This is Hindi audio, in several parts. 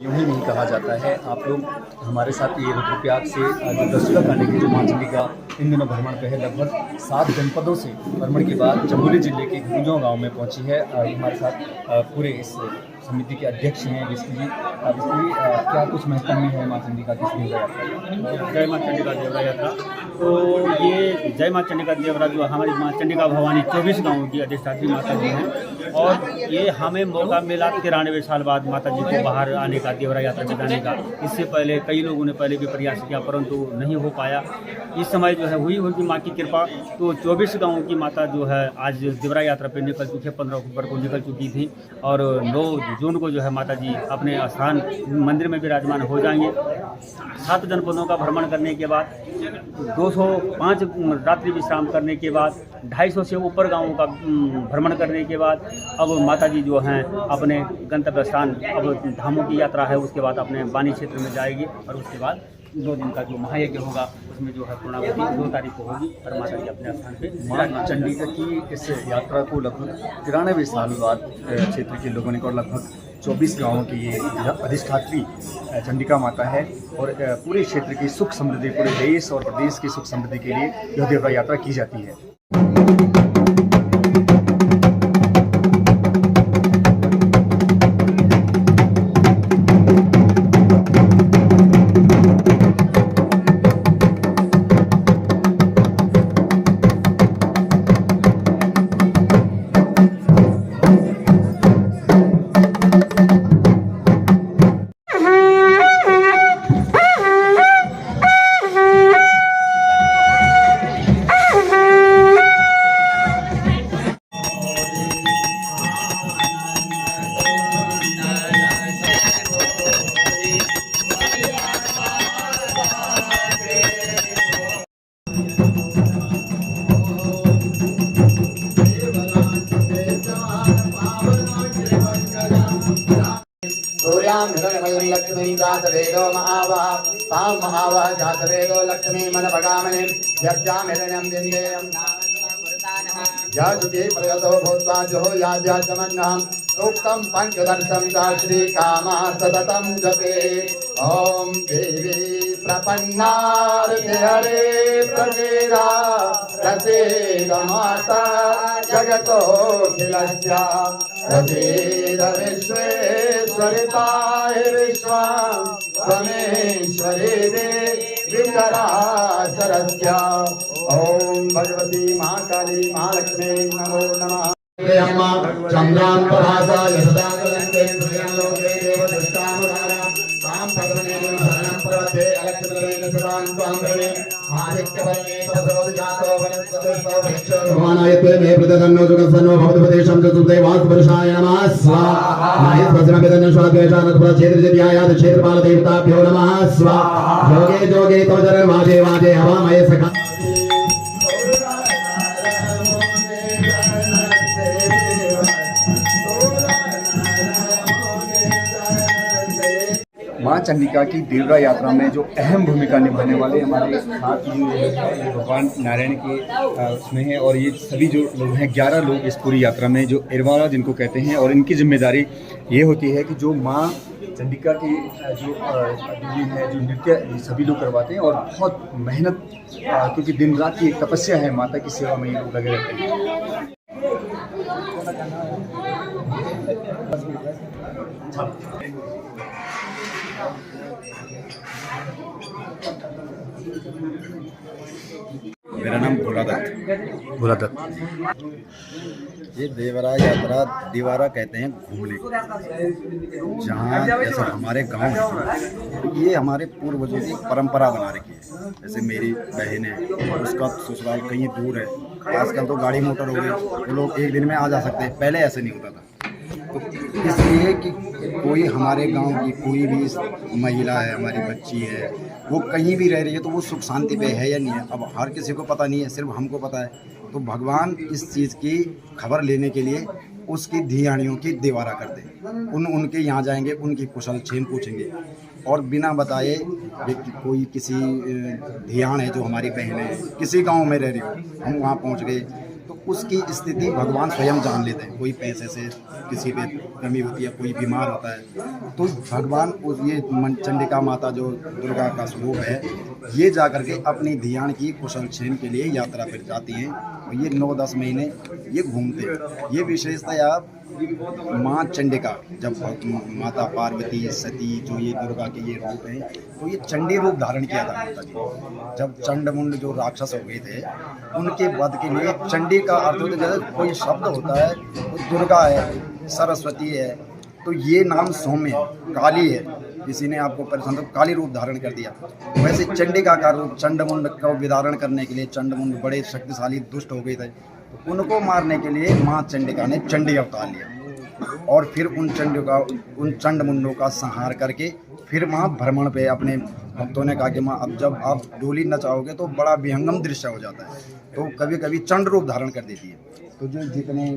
यूँ ही नहीं कहा जाता है। आप लोग हमारे साथ ये रुद्रप्रयाग से जो दर्शना करने की जो माँ चंडी का इन दिनों भ्रमण पे है, लगभग 7 जनपदों से भ्रमण के बाद चमोली जिले के गुंजों गांव में पहुंची है। हमारे साथ पूरे इस समिति के अध्यक्ष हैं विष्णु जी। क्या कुछ महत्वपूर्ण है माँ चंडी का किस दिन का यात्रा? जय माँ चंडिका देवरा यात्रा। तो ये जय माँ चंडिका देवरा जो हमारी माँ चंडिका भवानी 24 गाँव की अधिष्ठात्री माता जी हैं, और ये हमें मौका मिला 93 साल बाद माता जी को बाहर आने का, देवरा यात्रा में जाने का। इससे पहले कई लोगों ने पहले भी प्रयास किया, परंतु नहीं हो पाया। इस समय जो है हुई होगी माँ की कृपा, तो 24 गाँव की माता जो है आज देवरा यात्रा पर निकल चुकी है। 15 अक्टूबर को निकल चुकी थी और 9 जून को जो है माता जी अपने स्थान मंदिर में विराजमान हो जाएंगे। 7 जनपदों का भ्रमण करने के बाद 205 रात्रि विश्राम करने के बाद 250 से ऊपर गांवों का भ्रमण करने के बाद अब माता जी जो हैं अपने गंतव्य स्थान, अब धामों की यात्रा है, उसके बाद अपने वाणी क्षेत्र में जाएगी और उसके बाद 2 दिन का जो महायज्ञ होगा उसमें जो है पूर्णावती 2 तारीख को होगी और माता जी अपने स्थान पे माँ चंडिका की इस यात्रा को लगभग 93 साल बाद क्षेत्र के लोगों ने और लगभग 24 गाँवों की ये अधिष्ठात्री चंडिका माता है और पूरे क्षेत्र की सुख समृद्धि, पूरे देश और प्रदेश की सुख समृद्धि के लिए यह देवरा यात्रा की जाती है। लक्ष्मी जातवेदो महावा ताम महावा जातवेदो लक्ष्मी मन भगामने यस्याम हिरण्यं दिन्देयं याजुके प्रयतो भूत्वा जोहो याज्याचमन्नहं सूक्तं पंचदर्शं च श्रीकामः सततं जपे। ॐ देवी प्रपन्नार्थे हरे प्रसीदा प्रसीद माता जगतोऽखिलस्य प्रसीद विश्वेश्वरिताय विश्वं त्वमेश्वरी देवी चराचरस्य। ॐ भगवती माँ काली माँ लक्ष्मी नमो नमः। चंद्रां प्रभासाय सदा कलन्ते लोके देव दृष्टामधारा तां भगवने शरणं प्रपद्ये अलक्ष्मीरेण सदां त्वां भजे आदित्यवर्णे सदोद जातो वनस्पतिस्तो वृक्षो भवानाय ते मे प्रदन्नो जुगसन्नो भवद्वदेशं चतुर्थे वासवर्षाय नमः स्वाहा। नाय वज्रमेदन स्वाद्वेषानत् प्रक्षेत्रजयायाद क्षेत्रपाल देवताभ्यो नमः स्वाहा। योगे जोगे तवजर वाजे वाजे हवामय सखा माँ चंडिका की देवरा यात्रा में जो अहम भूमिका निभाने वाले हमारे साथ ये भगवान नारायण के उसमें हैं और ये सभी जो लोग हैं 11 लोग इस पूरी यात्रा में जो इरवाड़ा जिनको कहते हैं, और इनकी जिम्मेदारी ये होती है कि जो माँ चंडिका की जो है जो नृत्य सभी लोग करवाते हैं और बहुत मेहनत, क्योंकि दिन रात की एक तपस्या है, माता की सेवा में ये लोग लगे रहते हैं। मेरा नाम भोला दत्त। ये देवरा यात्रा दीवारा कहते हैं घूमने को, जहाँ जैसे हमारे गांव है ये हमारे पूर्वजों की परंपरा बना रखी है। जैसे मेरी बहन है, उसका ससुराल कहीं दूर है, आजकल तो गाड़ी मोटर हो गई, वो लोग एक दिन में आ जा सकते हैं, पहले ऐसे नहीं होता था। तो इसलिए कि कोई हमारे गांव की कोई भी महिला है, हमारी बच्ची है, वो कहीं भी रह रही है तो वो सुख शांति पे है या नहीं है, अब हर किसी को पता नहीं है, सिर्फ हमको पता है। तो भगवान इस चीज़ की खबर लेने के लिए उसकी धियाणियों की देवारा करते हैं। उनके यहाँ जाएंगे, उनकी कुशल क्षेम पूछेंगे और बिना बताए व्यक्ति कोई किसी धियाण है जो हमारी बहन है, किसी गाँव में रह रही हो, हम वहाँ पहुँच गए तो उसकी स्थिति भगवान स्वयं जान लेते हैं। कोई पैसे से, किसी पे कमी होती है, कोई बीमार होता है, तो भगवान उस ये चंडिका माता जो दुर्गा का स्वरूप है, ये जा करके अपनी ध्यान की कुशल क्षेम के लिए यात्रा पर जाती हैं और ये 9-10 महीने ये घूमते हैं। ये विशेषता माँ चंडिका, जब माता पार्वती सती जो ये दुर्गा के ये रूप हैं, तो ये चंडी रूप धारण किया था माता जी। जब चंडमुंड जो राक्षस हो गए थे, उनके वध के लिए चंडी का अर्थ होता है, जैसे कोई शब्द होता है तो दुर्गा है, सरस्वती है, तो ये नाम सौम्य है, काली है, किसी ने आपको परेशान तो काली रूप धारण कर दिया। वैसे चंडिका का रूप चंडमुंड को विदारण करने के लिए, चंडमुंड बड़े शक्तिशाली दुष्ट हो गए थे, तो उनको मारने के लिए माँ चंडिका ने चंडी अवतार लिया और फिर उन चंडमुंडों का संहार करके फिर वहाँ भ्रमण पे अपने भक्तों ने कहा कि माँ अब जब आप डोली नचाओगे तो बड़ा विहंगम दृश्य हो जाता है, तो कभी कभी चंड रूप धारण कर देती है। तो जो जितने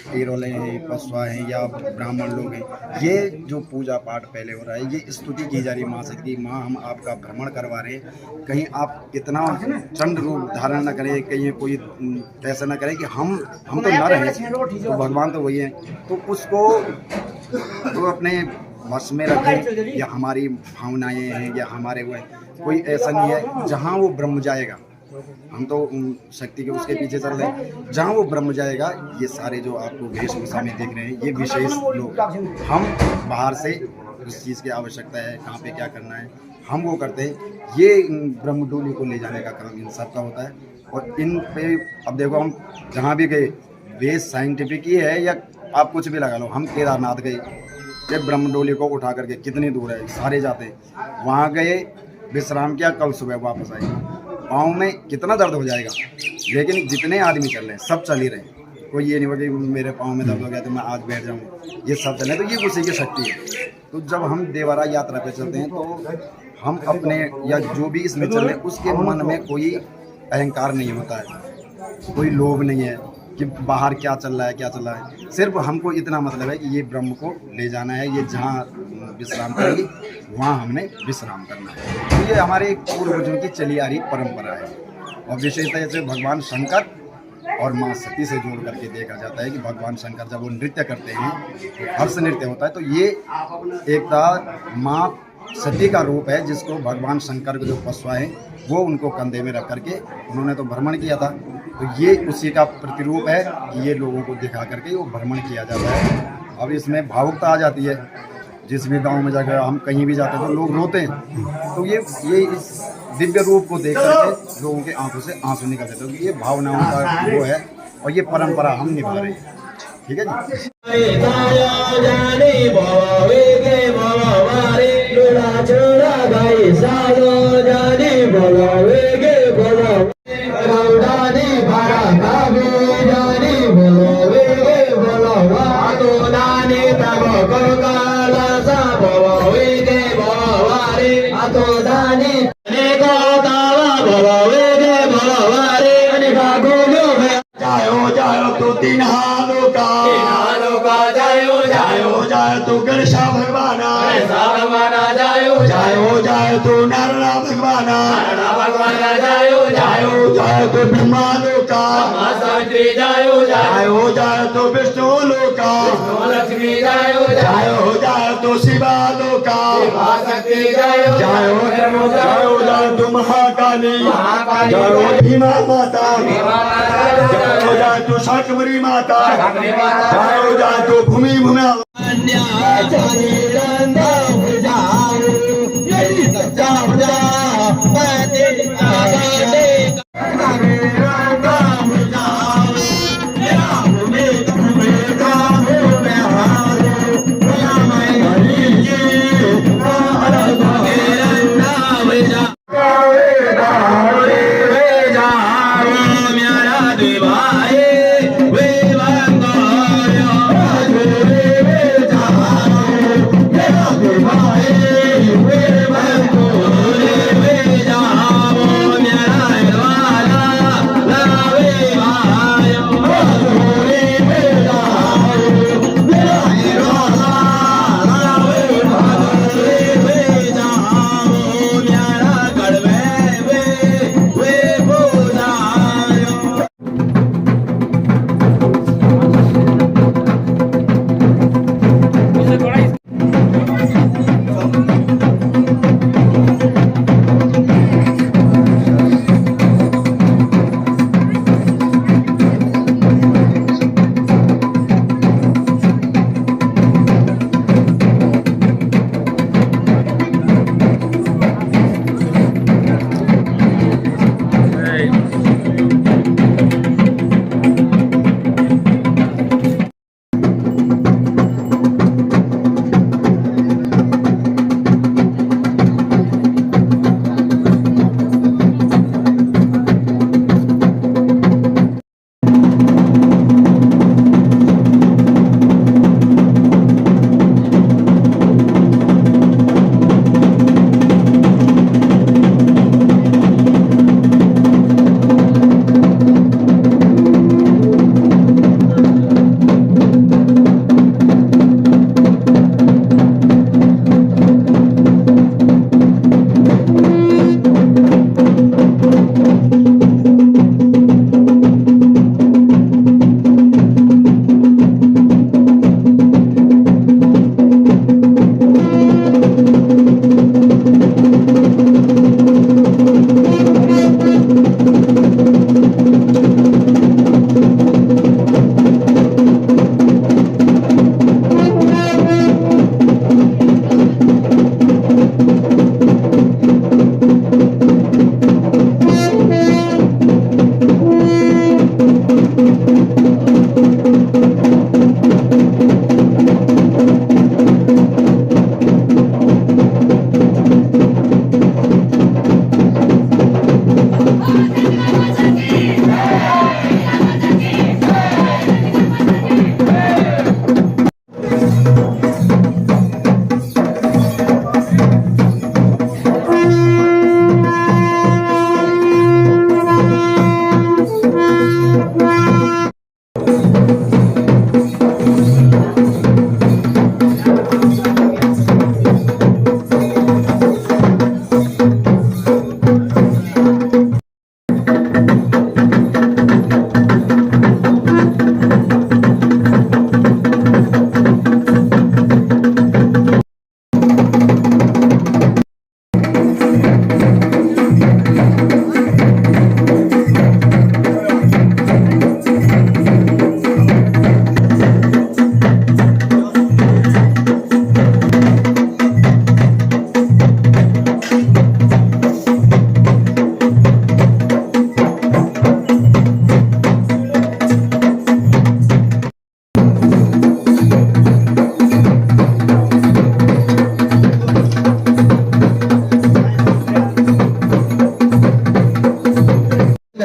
हीरोले हैं, पशुआ हैं या ब्राह्मण लोग हैं, ये जो पूजा पाठ पहले हो रहा है, ये स्तुति की जा रही है माँ से कि माँ हम आपका भ्रमण करवा रहे हैं, कहीं आप इतना चंड रूप धारण न करें, कहीं कोई ऐसा न करें कि हम तो न रहें, तो भगवान तो वही है, तो उसको तो अपने वश में रखें, या हमारी भावनाएं हैं या हमारे वो कोई ऐसा नहीं है। जहाँ वो ब्रह्म जाएगा, हम तो शक्ति के उसके पीछे चल रहे हैं, जहाँ वो ब्रह्म जाएगा, ये सारे जो आपको वेशभूषा में देख रहे हैं, ये विशेष लोग, हम बाहर से उस चीज़ की आवश्यकता है, कहाँ पे क्या करना है, हम वो करते हैं। ये ब्रह्म डोली को ले जाने का काम इन सब का होता है। और इन पे अब देखो, हम जहाँ भी गए, वेश साइंटिफिक ही है या आप कुछ भी लगा लो, हम केदारनाथ गए, जब ब्रह्म डोली को उठा करके कितनी दूर है, सारे जाते हैं, वहाँ गए, विश्राम किया, कल सुबह वापस आए, पाँव में कितना दर्द हो जाएगा, लेकिन जितने आदमी चल रहे हैं सब चल ही रहे हैं, कोई ये नहीं हो कि मेरे पाँव में दर्द हो गया तो मैं आज बैठ जाऊँ, ये सब चल रहे हैं, तो ये उसी की शक्ति है। तो जब हम देवरा यात्रा पे चलते हैं तो हम अपने या जो भी इसमें चल रहे हैं उसके मन में कोई अहंकार नहीं होता है, कोई लोभ नहीं है कि बाहर क्या चल रहा है क्या चल रहा है, सिर्फ हमको इतना मतलब है कि ये ब्रह्म को ले जाना है, ये जहाँ विश्राम करेंगे वहाँ हमने विश्राम करना है। तो ये हमारे पूर्वजों की चली आ रही परंपरा है। और विशेषतः से भगवान शंकर और माँ सती से जोड़ करके देखा जाता है कि भगवान शंकर जब वो नृत्य करते हैं तो हर्ष नृत्य होता है, तो ये एक माँ सती का रूप है जिसको भगवान शंकर के जो पशुआ हैं वो उनको कंधे में रख करके उन्होंने तो भ्रमण किया था, तो ये उसी का प्रतिरूप है कि ये लोगों को दिखा करके वो भ्रमण किया जाता है। अब इसमें भावुकता आ जाती है, जिस भी गांव में जाकर हम कहीं भी जाते हैं तो लोग रोते हैं, तो ये इस दिव्य रूप को देख करके लोगों के आंखों से आंसू निकलते हैं, तो ये भावनाओं का वो है और ये परंपरा हम निभा रहे हैं। ठीक है जी। तो गणेशा भगवाना जायो तो नारायण भगवाना जायो तो ब्रह्मा लोका जायो तो विष्णु लोका जायो तो शिवा लोका जायो तो महाकाली जायो भीमा माता जायो तो शाकंभरी माता जायो तो भूमि भूमि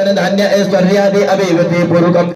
धन धान्य ऐश्वर्यादि अभिवृद्धि पूर्वकम्